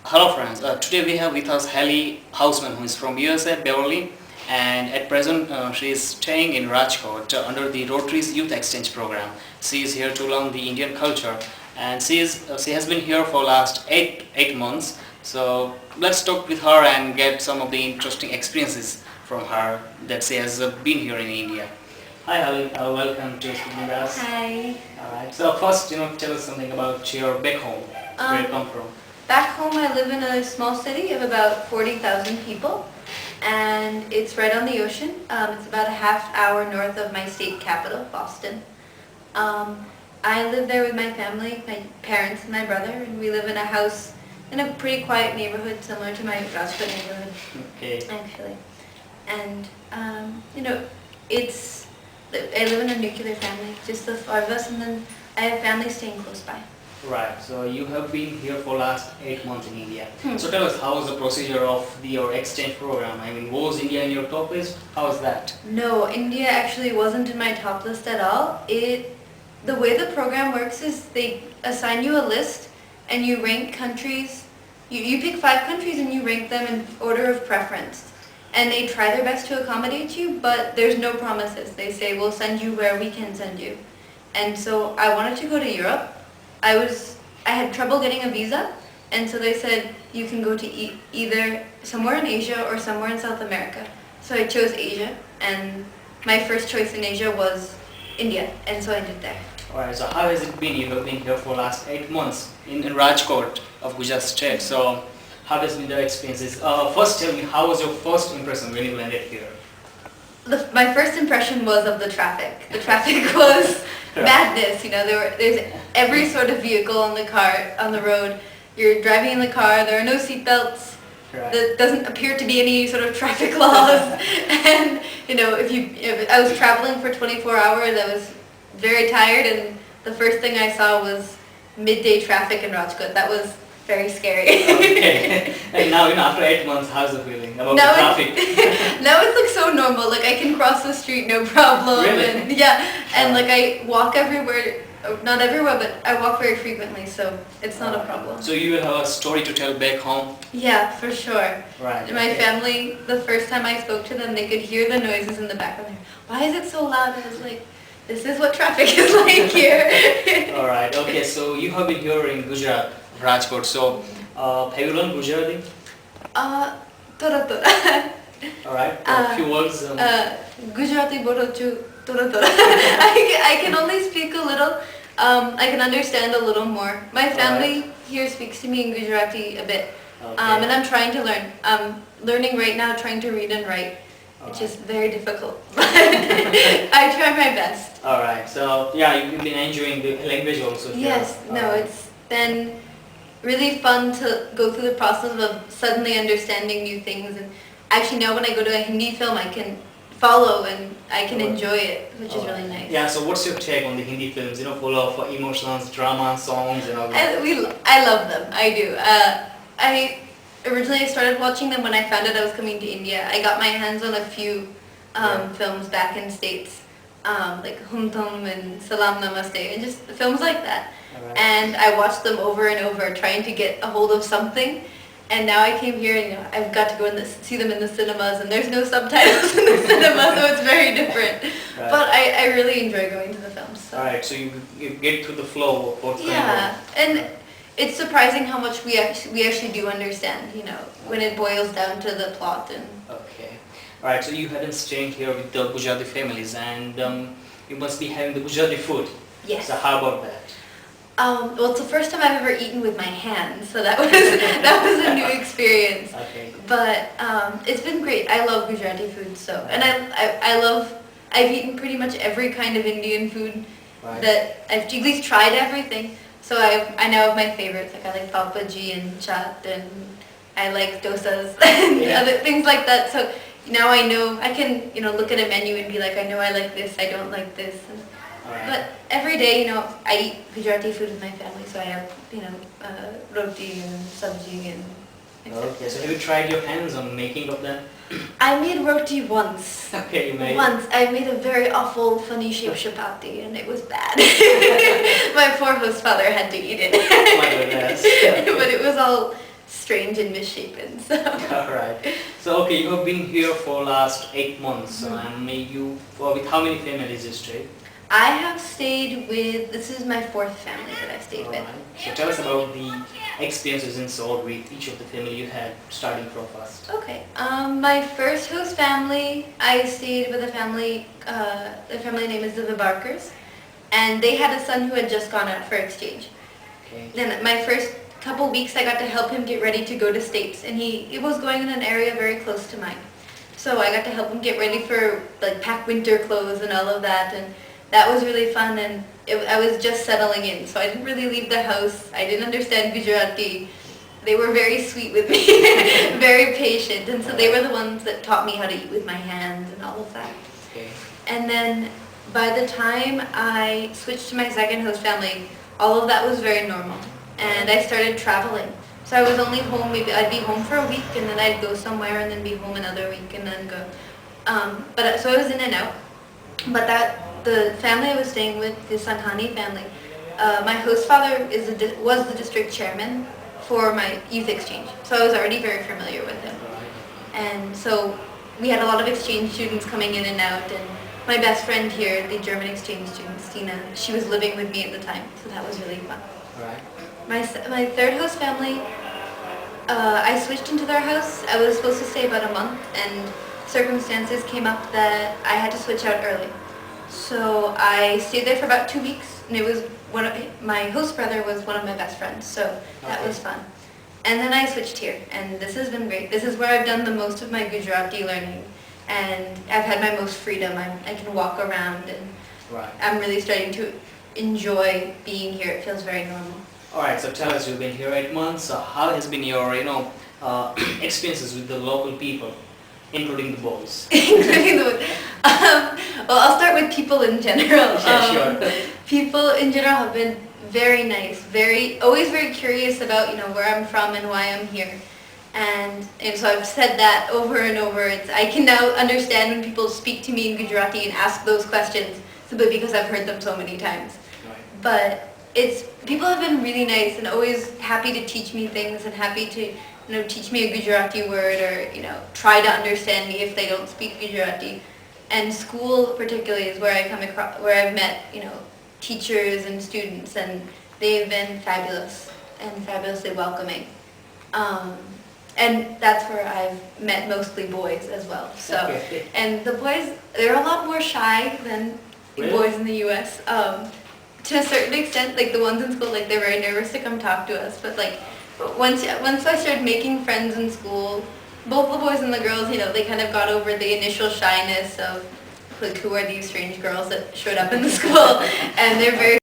Hello friends, today we have with us Haley Houseman, who is from USA, Beverly, and at present she is staying in Rajkot under the Rotary's Youth Exchange Program. She is here to learn the Indian culture, and she has been here for last eight months. So let's talk with her and get some of the interesting experiences from her that she has been here in India. Hi Haley, welcome to Speaking with Us. Hi. Alright, so first tell us something about your back home, where you come from. Back home I live in a small city of about 40,000 people, and it's right on the ocean. It's about a half hour north of my state capital, Boston. I live there with my family, my parents and my brother, and we live in a house in a pretty quiet neighborhood similar to my Rajkot neighborhood, actually. And, I live in a nuclear family, just the four of us, and then I have family staying close by. Right, so you have been here for last 8 months in India. So tell us, how was the procedure of your exchange program? I mean, was India in your top list? How was that? No, India actually wasn't in my top list at all. The way the program works is they assign you a list and you rank countries. You pick 5 countries and you rank them in order of preference. And they try their best to accommodate you, but there's no promises. They say, we'll send you where we can send you. And so I wanted to go to Europe. I had trouble getting a visa, and so they said you can go to either somewhere in Asia or somewhere in South America. So I chose Asia, and my first choice in Asia was India, and so I did there. Alright, so how has it been? You have been here for last 8 months in Rajkot of Gujarat state. So how has been the experiences? First tell me, how was your first impression when you landed here? My first impression was of the traffic. The traffic was madness. There's every sort of vehicle on the road. You're driving in the car. There are no seatbelts. Right. There doesn't appear to be any sort of traffic laws. And if I was traveling for 24 hours, I was very tired, and the first thing I saw was midday traffic in Rajkot. That was very scary. Okay. And now, after 8 months, how's the feeling about the traffic? Now it's like so normal. Like I can cross the street no problem. Really? And I walk everywhere. Not everywhere, but I walk very frequently, so it's not a problem. So you will have a story to tell back home? Yeah, for sure. Right. My family, the first time I spoke to them, they could hear the noises in the background. Why is it so loud? I was like, this is what traffic is like here. Alright, okay, so you have been here in Gujarat, Rajkot. So, have you learned Gujarati? Tora. Alright, a few words. Gujarati bolo chu tora. I can only speak a little. I can understand a little more. My family here speaks to me in Gujarati a bit, and I'm trying to learn. I'm learning right now, trying to read and write, which is very difficult. I try my best. Alright, so you've been enjoying the language also here. Yes, it's been really fun to go through the process of suddenly understanding new things, and actually now when I go to a Hindi film I can follow and I can enjoy it, which is really nice. Yeah, so what's your take on the Hindi films, full of emotions, drama, songs and all that? I love them, I do. I originally started watching them when I found out I was coming to India. I got my hands on a few films back in States, like Hum Tum and Salam Namaste, and just films like that. Right. And I watched them over and over, trying to get a hold of something. And now I came here and I've got to go see them in the cinemas, and there's no subtitles in the cinema, so it's very different. Right. But I really enjoy going to the films. So. Alright, so you get to the flow of what's going on. Yeah, and it's surprising how much we actually do understand, when it boils down to the plot. Okay. Alright, so you have been staying here with the Gujarati families, and you must be having the Gujarati food. Yes. So how about that? Well, it's the first time I've ever eaten with my hands, so that was a new experience. Okay. But it's been great. I love Gujarati food, and I've eaten pretty much every kind of Indian food that I've at least tried everything. So I now have my favorites. Like I like pav bhaji and chaat, and I like dosas and other things like that. So now I know I can look at a menu and be like, I know I like this, I don't like this. But every day, I eat Gujarati food with my family, so I have, roti and sabji and Okay, so have you tried your hands on making of them? I made roti once. Okay, you made. Once I made a very awful, funny shaped chapati, and it was bad. My poor host father had to eat it. My goodness. But it was all strange and misshapen. So. Alright. So okay, you have been here for last 8 months, and with how many families you stayed? I have stayed with, this is my 4th family that I've stayed with. Alright. So tell us about the experiences in Seoul with each of the family you had, starting from first. Okay. My first host family, I stayed with a family, the family name is the Vibarkers, and they had a son who had just gone out for exchange. Okay. Then my first couple weeks I got to help him get ready to go to States, and he was going in an area very close to mine. So I got to help him get ready for, like, pack winter clothes and all of that, and that was really fun, and I was just settling in, so I didn't really leave the house. I didn't understand Gujarati. They were very sweet with me, very patient, and so they were the ones that taught me how to eat with my hands and all of that. Okay. And then by the time I switched to my second host family, all of that was very normal, and I started traveling. So I was only home, maybe I'd be home for a week, and then I'd go somewhere, and then be home another week, and then go. So I was in and out. But the family I was staying with, the Sanhani family, my host father was the district chairman for my youth exchange. So I was already very familiar with him. And so we had a lot of exchange students coming in and out, and my best friend here, the German exchange student, Stina, she was living with me at the time, so that was really fun. Alright. My third host family, I switched into their house. I was supposed to stay about a month, and circumstances came up that I had to switch out early. So I stayed there for about 2 weeks, and it was my host brother was one of my best friends, so that was fun. And then I switched here, and this has been great. This is where I've done the most of my Gujarati learning, and I've had my most freedom. I can walk around, and I'm really starting to enjoy being here. It feels very normal. Alright, so tell us, you've been here 8 months. How has been your, experiences with the local people, including the boys? Including the boys. Well, I'll start with people in general. Yeah, sure. People in general have been very nice, always very curious about, where I'm from and why I'm here. And so I've said that over and over. I can now understand when people speak to me in Gujarati and ask those questions, simply because I've heard them so many times. Right. But people have been really nice and always happy to teach me things and happy to teach me a Gujarati word, or try to understand me if they don't speak Gujarati. And school particularly is where I've met teachers and students, and they've been fabulous and fabulously welcoming. And that's where I've met mostly boys as well. So, Okay. And the boys, they're a lot more shy than Really? boys in the U.S. To a certain extent, like the ones in school, like they're very nervous to come talk to us. But once I started making friends in school, both the boys and the girls, they kind of got over the initial shyness of who are these strange girls that showed up in the school, and they're very